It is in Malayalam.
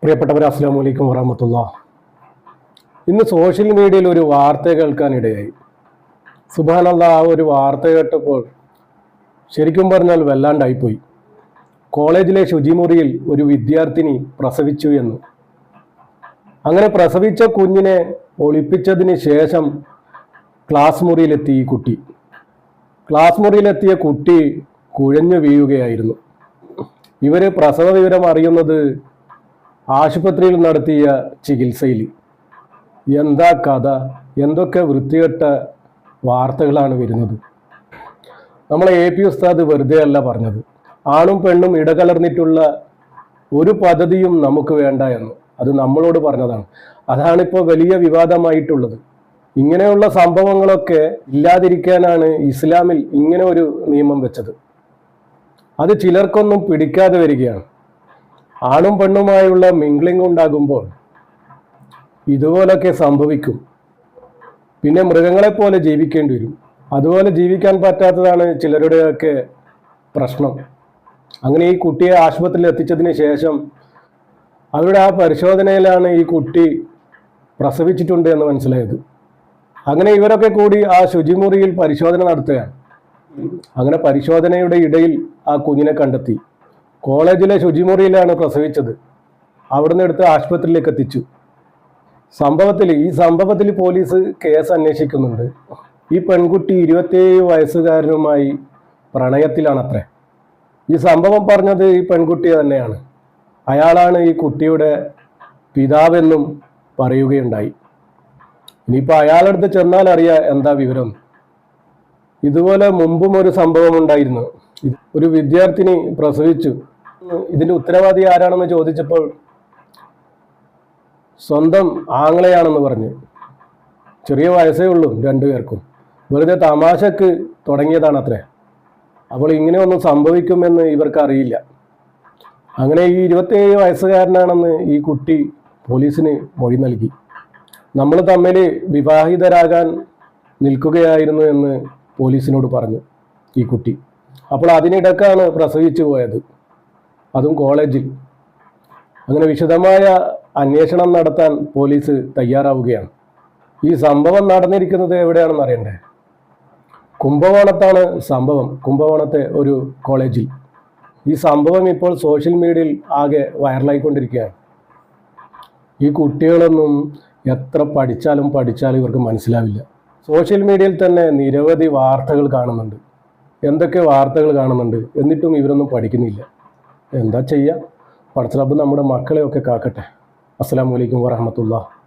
പ്രിയപ്പെട്ടവരെ, അസ്സലാമു അലൈക്കും വറഹ്മത്തുള്ളാഹി. ഇന്ന് സോഷ്യൽ മീഡിയയിൽ ഒരു വാർത്ത കേൾക്കാനിടയായി. സുബ്ഹാനല്ലാഹ്, ആ ഒരു വാർത്ത കേട്ടപ്പോൾ ശരിക്കും പറഞ്ഞാൽ വല്ലാണ്ടായിപ്പോയി. കോളേജിലെ ശുചിമുറിയിൽ ഒരു വിദ്യാർത്ഥിനി പ്രസവിച്ചു എന്ന്. അങ്ങനെ പ്രസവിച്ച കുഞ്ഞിനെ ഒളിപ്പിച്ചതിന് ശേഷം ക്ലാസ് മുറിയിലെത്തി ഈ കുട്ടി. ക്ലാസ് മുറിയിലെത്തിയ കുട്ടി കുഴഞ്ഞു വീഴുകയായിരുന്നു. ഇവർ പ്രസവ വിവരം അറിയുന്നത് ആശുപത്രിയിൽ നടത്തിയ ചികിത്സയിൽ. എന്താ കഥ, എന്തൊക്കെ വൃത്തികെട്ട വാർത്തകളാണ് വരുന്നത്. നമ്മളെ AP ഉസ്താദ് വെറുതെ അല്ല പറഞ്ഞത്. ആണും പെണ്ണും ഇടകലർന്നിട്ടുള്ള ഒരു പദ്ധതിയും നമുക്ക് വേണ്ട എന്ന്. അത് നമ്മളോട് പറഞ്ഞതാണ്. അതാണിപ്പോൾ വലിയ വിവാദമായിട്ടുള്ളത്. ഇങ്ങനെയുള്ള സംഭവങ്ങളൊക്കെ ഇല്ലാതിരിക്കാനാണ് ഇസ്ലാമിൽ ഇങ്ങനെ ഒരു നിയമം വെച്ചത്. അത് ചിലർക്കൊന്നും പിടിക്കാതെ വരികയാണ്. ആണും പെണ്ണുമായുള്ള മിംഗ്ലിംഗ് ഉണ്ടാകുമ്പോൾ ഇതുപോലൊക്കെ സംഭവിക്കും. പിന്നെ മൃഗങ്ങളെപ്പോലെ ജീവിക്കേണ്ടി വരും. അതുപോലെ ജീവിക്കാൻ പറ്റാത്തതാണ് ചിലരുടെയൊക്കെ പ്രശ്നം. അങ്ങനെ ഈ കുട്ടിയെ ആശുപത്രിയിൽ എത്തിച്ചതിന് ശേഷം അവരുടെ ആ പരിശോധനയിലാണ് ഈ കുട്ടി പ്രസവിച്ചിട്ടുണ്ട് എന്ന് മനസ്സിലായത്. അങ്ങനെ ഇവരൊക്കെ കൂടി ആ ശുചിമുറിയിൽ പരിശോധന നടത്തുകയാണ്. അങ്ങനെ പരിശോധനയുടെ ഇടയിൽ ആ കുഞ്ഞിനെ കണ്ടെത്തി. കോളേജിലെ ശുചിമുറിയിലാണ് പ്രസവിച്ചത്. അവിടുന്ന് എടുത്ത് ആശുപത്രിയിലേക്ക് എത്തിച്ചു. ഈ സംഭവത്തിൽ പോലീസ് കേസ് അന്വേഷിക്കുന്നുണ്ട്. ഈ പെൺകുട്ടി 27 വയസ്സുകാരനുമായി പ്രണയത്തിലാണത്രേ. ഈ സംഭവം പറഞ്ഞത് ഈ പെൺകുട്ടി തന്നെയാണ്. അയാളാണ് ഈ കുട്ടിയുടെ പിതാവെന്നും പറയുകയുണ്ടായി. ഇനിയിപ്പോൾ അയാളടുത്ത് ചെന്നാൽ അറിയാം എന്താ വിവരം. ഇതുപോലെ മുമ്പും ഒരു സംഭവം ഉണ്ടായിരുന്നു. ഒരു വിദ്യാർത്ഥിനി പ്രസവിച്ചു. ഇതിന്റെ ഉത്തരവാദി ആരാണെന്ന് ചോദിച്ചപ്പോൾ സ്വന്തം ആങ്ങളയാണെന്ന് പറഞ്ഞു. ചെറിയ വയസ്സേ ഉള്ളൂ രണ്ടുപേർക്കും. വെറുതെ തമാശക്ക് തുടങ്ങിയതാണത്രേ. അപ്പോൾ ഇങ്ങനെയൊന്നും സംഭവിക്കുമെന്ന് ഇവർക്ക് അറിയില്ല. അങ്ങനെ ഈ 27 വയസ്സുകാരനാണെന്ന് ഈ കുട്ടി പോലീസിന് മൊഴി നൽകി. നമ്മൾ തമ്മിൽ വിവാഹിതരാകാൻ നിൽക്കുകയായിരുന്നു എന്ന് പോലീസിനോട് പറഞ്ഞു ഈ കുട്ടി. അപ്പോൾ അതിനിടക്കാണ് പ്രസവിച്ചു പോയത്, അതും കോളേജിൽ. അങ്ങനെ വിശദമായ അന്വേഷണം നടത്താൻ പോലീസ് തയ്യാറാവുകയാണ്. ഈ സംഭവം നടന്നിരിക്കുന്നത് എവിടെയാണെന്ന് അറിയണ്ടേ? കുംഭകോണത്താണ് സംഭവം. കുംഭകോണത്തെ ഒരു കോളേജിൽ. ഈ സംഭവം ഇപ്പോൾ സോഷ്യൽ മീഡിയയിൽ ആകെ വൈറലായിക്കൊണ്ടിരിക്കുകയാണ്. ഈ കുട്ടികളൊന്നും എത്ര പഠിച്ചാലും ഇവർക്ക് മനസ്സിലാവില്ല. സോഷ്യൽ മീഡിയയിൽ തന്നെ നിരവധി വാർത്തകൾ കാണുന്നുണ്ട്. എന്തൊക്കെ വാർത്തകൾ കാണുന്നുണ്ട്, എന്നിട്ടും ഇവരൊന്നും പഠിക്കുന്നില്ല. എന്താ ചെയ്യുക? പടച്ച റബ്ബ് നമ്മുടെ മക്കളെയൊക്കെ കാക്കട്ടെ. അസ്സലാമു അലൈക്കും വറഹ്മത്തുള്ളാഹി.